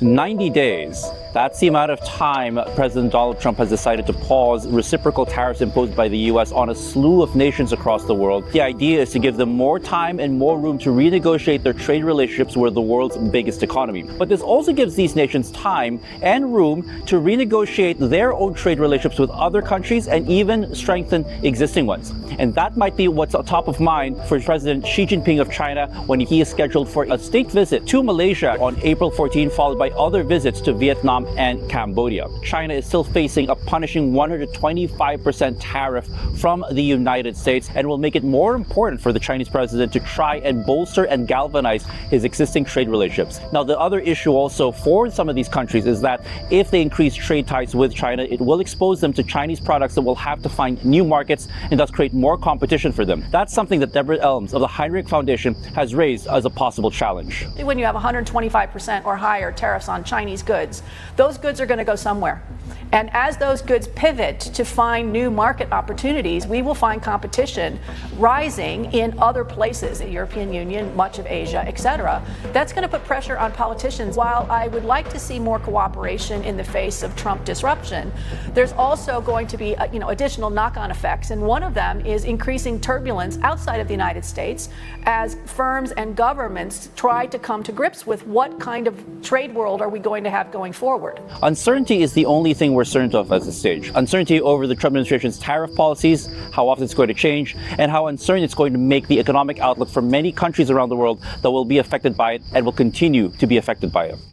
90 days. That's the amount of time President Donald Trump has decided to pause reciprocal tariffs imposed by the U.S. on a slew of nations across the world. The idea is to give them more time and more room to renegotiate their trade relationships with the world's biggest economy. But this also gives these nations time and room to renegotiate their own trade relationships with other countries and even strengthen existing ones. And that might be what's top of mind for President Xi Jinping of China when he is scheduled for a state visit to Malaysia on April 14, followed by other visits to Vietnam and Cambodia. China is still facing a punishing 125% tariff from the United States and will make it more important for the Chinese president to try and bolster and galvanize his existing trade relationships. Now, the other issue also for some of these countries is that if they increase trade ties with China, it will expose them to Chinese products that will have to find new markets and thus create more competition for them. That's something that Deborah Elms of the Hinrich Foundation has raised as a possible challenge. When you have 125% or higher tariffs on Chinese goods, those goods are going to go somewhere. And as those goods pivot to find new market opportunities, we will find competition rising in other places, the European Union, much of Asia, etc. That's going to put pressure on politicians. While I would like to see more cooperation in the face of Trump disruption, there's also going to be additional knock-on effects. And one of them is increasing turbulence outside of the United States as firms and governments try to come to grips with what kind of trade world are we going to have going forward. Uncertainty is the only thing we're certain of at this stage. Uncertainty over the Trump administration's tariff policies, how often it's going to change, and how uncertain it's going to make the economic outlook for many countries around the world that will be affected by it and will continue to be affected by it.